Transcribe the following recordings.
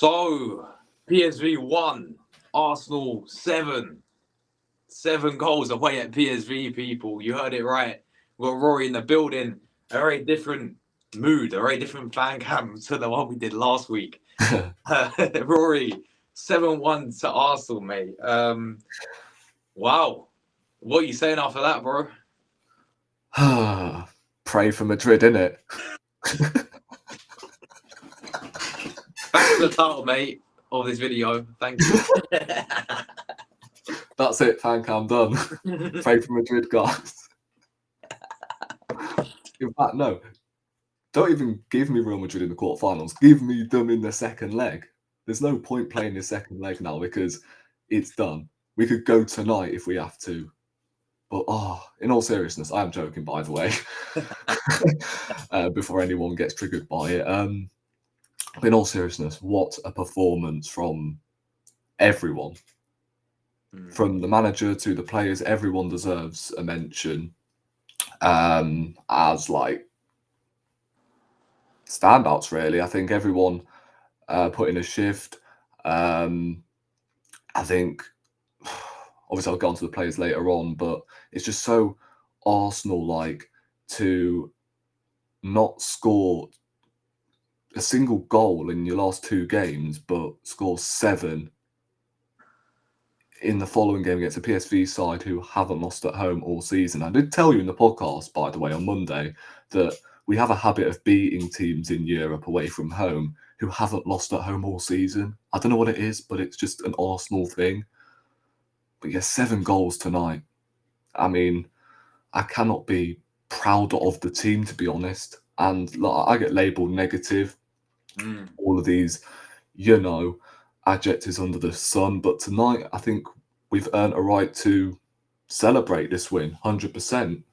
So, PSV 1, Arsenal 7. 7 goals away at PSV, people. You heard it right. We've got Rory in the building. A very different mood, a very different fan cam to the one we did last week. Rory, 7-1 to Arsenal, mate. Wow. What are you saying after that, bro? Pray for Madrid, innit? Back to the title, mate, of this video. Thank you. That's it, fan cam done. Pray for Madrid, guys. In fact, no. Don't even give me Real Madrid in the quarterfinals. Give me them in the second leg. There's no point playing the second leg now because it's done. We could go tonight if we have to. But, in all seriousness, I am joking, by the way, before anyone gets triggered by it. In all seriousness, what a performance from everyone. From the manager to the players, everyone deserves a mention as, like, standouts, really. I think everyone put in a shift. I think, obviously, I'll go on to the players later on, but it's just so Arsenal-like to not score a single goal in your last 2 games, but score 7 in the following game against a PSV side who haven't lost at home all season. I did tell you in the podcast, by the way, on Monday, that we have a habit of beating teams in Europe away from home who haven't lost at home all season. I don't know what it is, but it's just an Arsenal thing. But yeah, 7 goals tonight. I mean, I cannot be prouder of the team, to be honest. And like, I get labelled negative. All of these, adjectives under the sun. But tonight, I think we've earned a right to celebrate this win, 100%.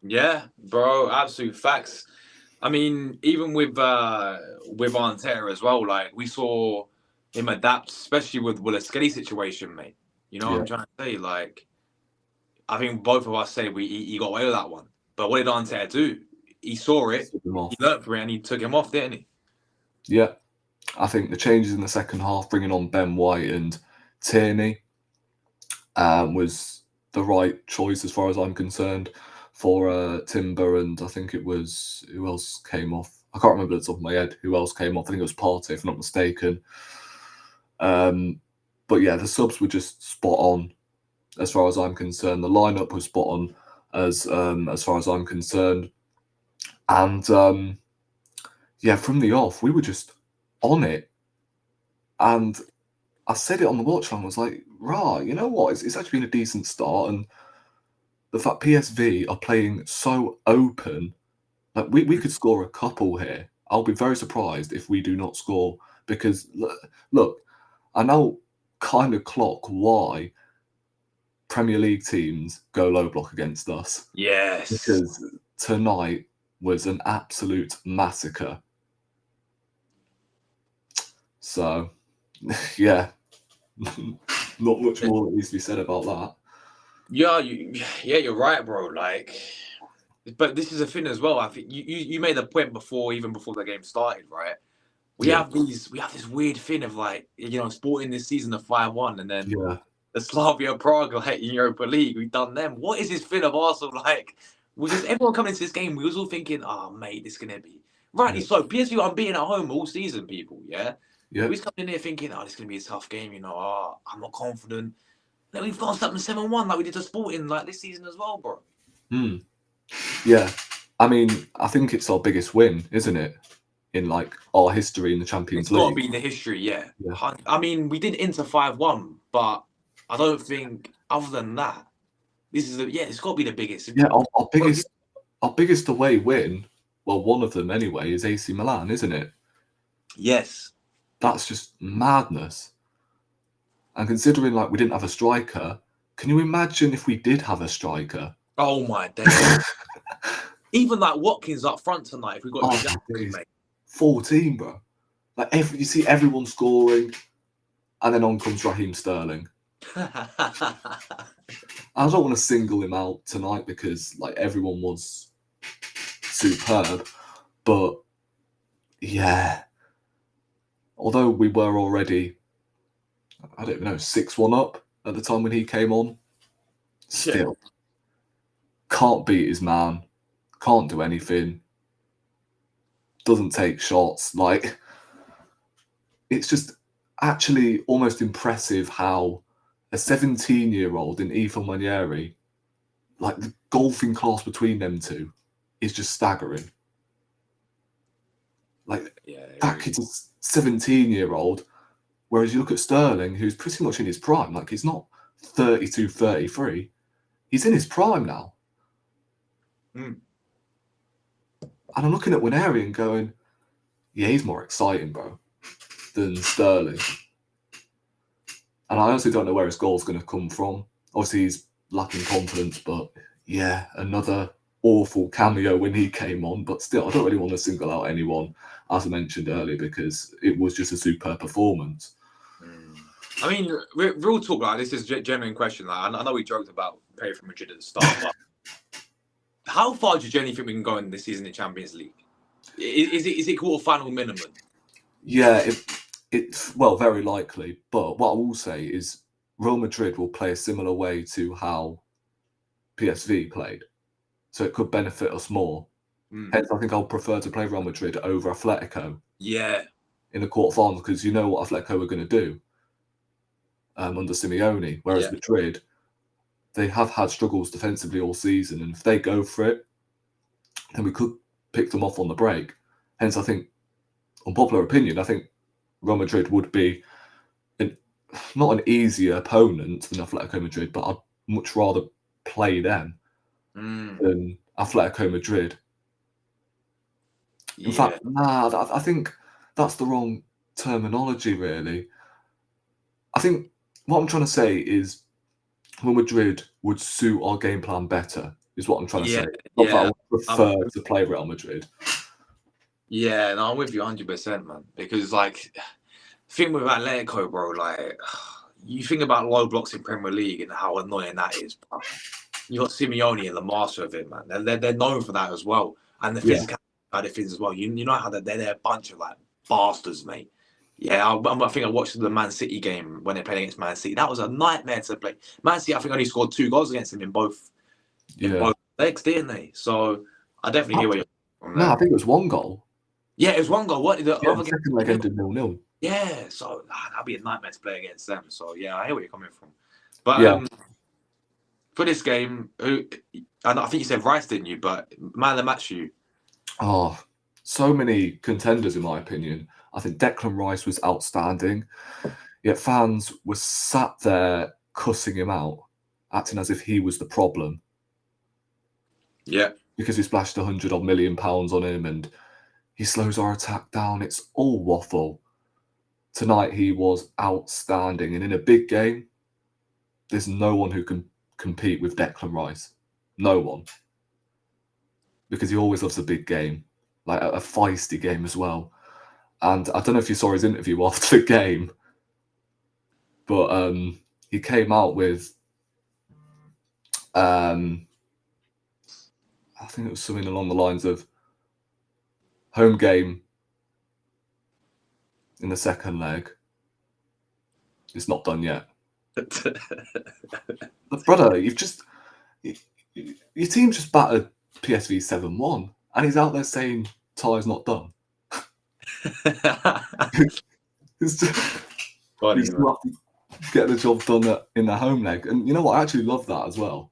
Yeah, bro, absolute facts. I mean, even with Arteta as well, like we saw him adapt, especially with the Skelly situation, mate. You know what I'm trying to say? Like, I think both of us said he got away with that one. But what did Arteta do? He saw it, he learnt from it, and he took him off, didn't he? Yeah. I think the changes in the second half, bringing on Ben White and Tierney, was the right choice as far as I'm concerned for Timber, and I think it was, who else came off? I can't remember the top of my head who else came off. I think it was Partey, if I'm not mistaken. But yeah, the subs were just spot on as far as I'm concerned. The lineup was spot on as far as I'm concerned. And yeah, from the off, we were just on it. And I said it on the watch line, I was like, right, you know what? It's actually been a decent start. And the fact PSV are playing so open, like we could score a couple here. I'll be very surprised if we do not score because, look, I now kind of clock why Premier League teams go low block against us. Yes. Because tonight was an absolute massacre. So, yeah, not much more that needs to be said about that. Yeah, you're right, bro. Like, but this is a thing as well. I think you made a point even before the game started, right? We have this weird thing of like, Sporting this season of 5-1, and then the Slavia Prague like in Europa League, we've done them. What is this thing of Arsenal like? Was just everyone coming into this game? We was all thinking, oh mate, this is gonna be rightly so. PSV unbeaten at home all season, people. Yeah. We was coming in here thinking, oh, this is gonna be a tough game. I'm not confident. Then we've got something 7-1 like we did to Sporting like this season as well, bro. Yeah, I mean, I think it's our biggest win, isn't it? In like our history in the Champions League. It's got to be in the history, yeah. I mean, we did Inter 5-1, but I don't think other than that, it's got to be the biggest. Yeah, our biggest away win, well, one of them anyway, is AC Milan, isn't it? Yes. That's just madness. And considering like we didn't have a striker, can you imagine if we did have a striker? Oh my days. Even like Watkins up front tonight, if we got mate. 14, bro. Like you see everyone scoring, and then on comes Raheem Sterling. I don't want to single him out tonight because like everyone was superb, but yeah, although we were already, I don't know, 6-1 up at the time when he came on, still can't beat his man, can't do anything, doesn't take shots. Like, it's just actually almost impressive how a 17-year-old in Ethan Manieri, like the golfing class between them two is just staggering. Like, that kid's a 17-year-old, whereas you look at Sterling, who's pretty much in his prime. Like, he's not 32, 33. He's in his prime now. Mm. And I'm looking at Winery and going, yeah, he's more exciting, bro, than Sterling. And I honestly don't know where his goal's going to come from. Obviously, he's lacking confidence, but yeah, another awful cameo when he came on. But still, I don't really want to single out anyone, as I mentioned earlier, because it was just a superb performance. I mean, real talk, like, this is a genuine question. Like, I know we joked about playing for Madrid at the start, but how far do you genuinely think we can go in this season in Champions League? Is it quarter-final minimum? Yeah, it's well, very likely. But what I will say is Real Madrid will play a similar way to how PSV played. So it could benefit us more. Hence, I think I'll prefer to play Real Madrid over Atletico. Yeah. In the quarterfinals, because you know what Atletico are going to do under Simeone. Whereas Madrid, they have had struggles defensively all season. And if they go for it, then we could pick them off on the break. Hence, I think, unpopular opinion, I think Real Madrid would be not an easier opponent than Atletico Madrid, but I'd much rather play them than Atletico Madrid. In fact, I think that's the wrong terminology, really. I think what I'm trying to say is Real Madrid would suit our game plan better, is what I'm trying to say. Not that I would prefer to play Real Madrid. Yeah, no, I'm with you 100%, man. Because, like, thing with Atletico, bro, like, you think about low blocks in Premier League and how annoying that is, bro. You got Simeone and the master of it, man. They're known for that as well, and the physical side of things as well. You know how they're a bunch of like bastards, mate. Yeah, I think I watched the Man City game when they played against Man City. That was a nightmare to play. Man City, I think, only scored 2 goals against them in both legs, didn't they? So I definitely hear where you're from there. No, I think it was 1 goal. Yeah, it was 1 goal. What the other second leg ended 0-0. Yeah, so that'd be a nightmare to play against them. So yeah, I hear where you're coming from. But for this game, and I think you said Rice, didn't you? But man of the match, you. Oh, so many contenders, in my opinion. I think Declan Rice was outstanding. Yet fans were sat there cussing him out, acting as if he was the problem. Yeah. Because we splashed £100 million on him and he slows our attack down. It's all waffle. Tonight he was outstanding. And in a big game, there's no one who can compete with Declan Rice. No one. Because he always loves a big game. Like a feisty game as well. And I don't know if you saw his interview after the game, but he came out with, I think it was something along the lines of home game in the second leg. It's not done yet. But brother, your team just battered PSV 7-1, and he's out there saying Ty's not done. It's just, Funny, you still have to get the job done in the home leg. And you know what? I actually love that as well.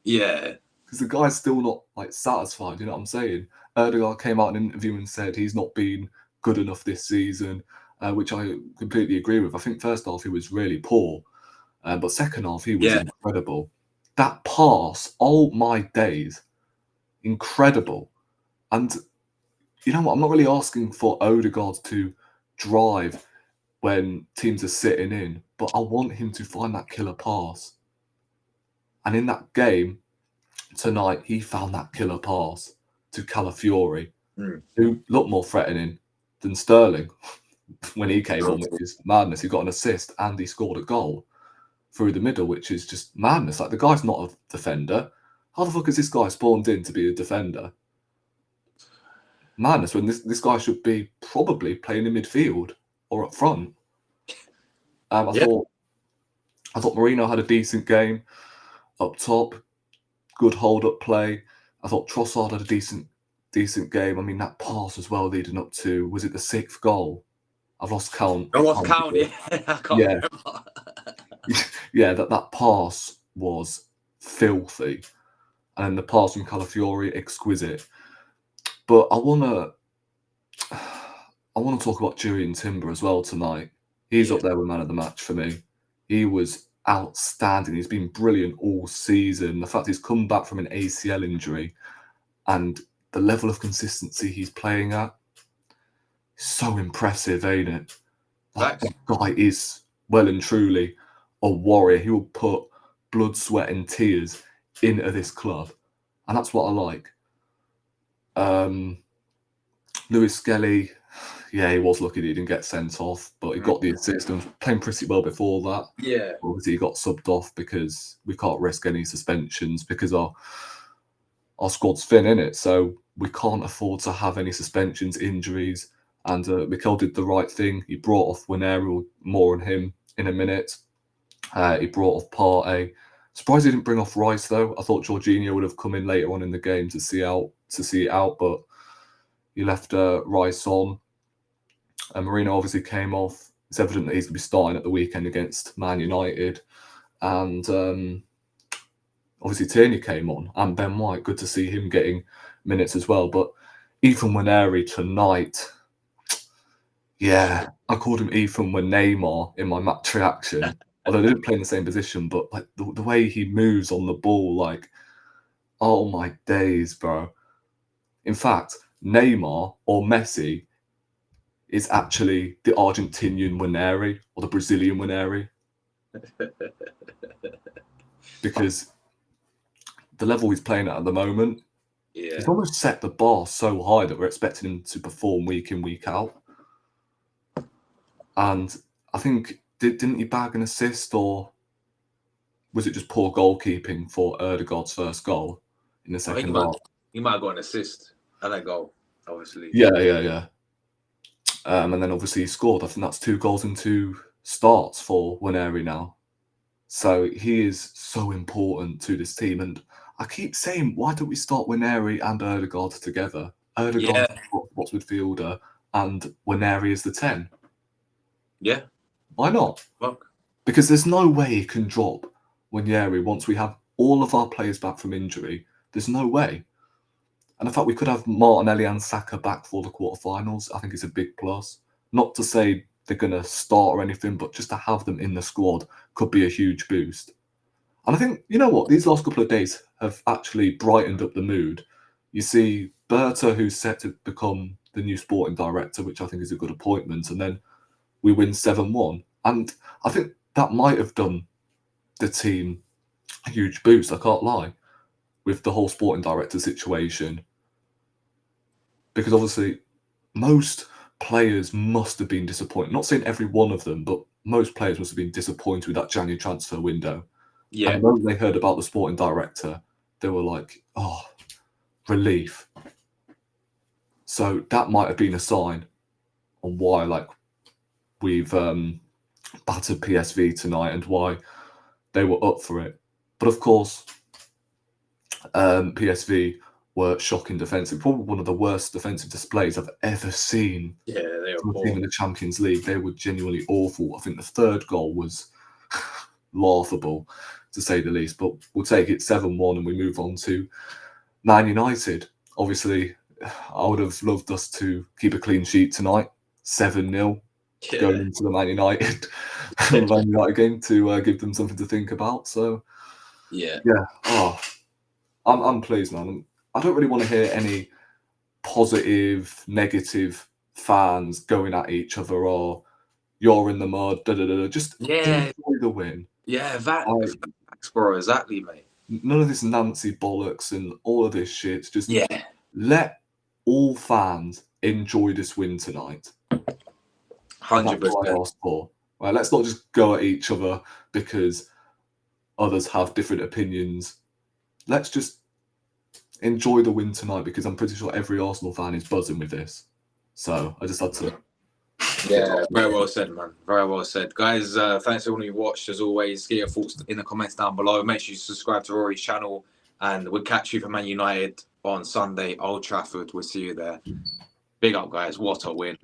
Yeah. Because the guy's still not like satisfied, you know what I'm saying? Erdegaard came out in an interview and said he's not been good enough this season, which I completely agree with. I think first half he was really poor, but second half he was incredible. That pass, oh my days, incredible. And you know what? I'm not really asking for Odegaard to drive when teams are sitting in, but I want him to find that killer pass. And in that game tonight, he found that killer pass to Calafiori, who looked more threatening than Sterling when he came on, which is madness. He got an assist and he scored a goal through the middle, which is just madness. Like, the guy's not a defender. How the fuck is this guy spawned in to be a defender? Madness, when this guy should be probably playing in midfield. or up front. I Yeah. thought Mourinho had a decent game up top, good hold-up play. I thought Trossard had a decent game. I mean, that pass as well leading up to, was it the 6th goal? I've lost count. I lost count. Yeah, I can't Yeah. remember. Yeah, that pass was filthy. And then the pass from Calafiori, exquisite. But I wanna talk about Jurriën Timber as well tonight. He's Yeah. up there with man of the match for me. He was outstanding. He's been brilliant all season. The fact he's come back from an ACL injury and the level of consistency he's playing at, so impressive, ain't it? Like, Facts. that guy is well and truly a warrior. He will put blood, sweat, and tears into this club, and that's what I like. Lewis Skelly, yeah, he was lucky that he didn't get sent off, but he got the assist and was playing pretty well before that. Yeah. Obviously, he got subbed off because we can't risk any suspensions because our squad's thin, innit? So we can't afford to have any suspensions, injuries. And Mikel did the right thing. He brought off Winero, more on him in a minute. He brought off Partey. Surprised he didn't bring off Rice though. I thought Jorginho would have come in later on in the game to see it out, but he left Rice on. And Marino obviously came off. It's evident that he's going to be starting at the weekend against Man United. And obviously Tierney came on, and Ben White. Good to see him getting minutes as well. But Ethan Nwaneri tonight, yeah, I called him Ethan Neymar in my match reaction. Although they didn't play in the same position, but like the way he moves on the ball, like, oh my days, bro. In fact, Neymar or Messi is actually the Argentinian Nwaneri or the Brazilian Nwaneri. Because the level he's playing at the moment, Yeah. he's almost set the bar so high that we're expecting him to perform week in, week out. And I think, didn't he bag an assist, or was it just poor goalkeeping for Erdegaard's first goal in the second half? He might have got an assist and a goal, obviously. Yeah. And then obviously he scored. I think that's 2 goals and 2 starts for Nwaneri now. So he is so important to this team. And I keep saying, why don't we start Nwaneri and Erdegaard together? Erdegaard is the box midfielder and Nwaneri is the 10. Yeah. Why not? Fuck. Because there's no way he can drop Nwaneri once we have all of our players back from injury. There's no way. And the fact we could have Martinelli and Saka back for the quarterfinals, I think is a big plus. Not to say they're going to start or anything, but just to have them in the squad could be a huge boost. And I think, you know what, these last couple of days have actually brightened up the mood. You see Berta, who's set to become the new sporting director, which I think is a good appointment, and then we win 7-1. And I think that might have done the team a huge boost, I can't lie, with the whole sporting director situation. Because obviously most players must have been disappointed. Not saying every one of them, but most players must have been disappointed with that January transfer window. Yeah. And the moment they heard about the sporting director, they were like, oh, relief. So that might have been a sign on why, like, we've battered PSV tonight and why they were up for it. But of course, PSV were shocking defensive. Probably one of the worst defensive displays I've ever seen. Yeah, they From were a team poor. in the Champions League. They were genuinely awful. I think the 3rd goal was laughable, to say the least. But we'll take it 7-1 and we move on to Man United. Obviously, I would have loved us to keep a clean sheet tonight. 7-0 going into the Man United game to give them something to think about. So Yeah. I'm pleased, man. I don't really want to hear any positive, negative fans going at each other or you're in the mud, Just enjoy the win. Yeah, facts, bro, exactly, mate. None of this Nancy bollocks and all of this shit. Just let all fans enjoy this win tonight. 100%. That's what I asked for. Right, let's not just go at each other because others have different opinions. Let's just enjoy the win tonight because I'm pretty sure every Arsenal fan is buzzing with this. So I just had to Yeah, very well said, man. Very well said. Guys, thanks to everyone who watched. As always, get your thoughts in the comments down below. Make sure you subscribe to Rory's channel, and we'll catch you for Man United on Sunday, Old Trafford. We'll see you there. Big up, guys. What a win.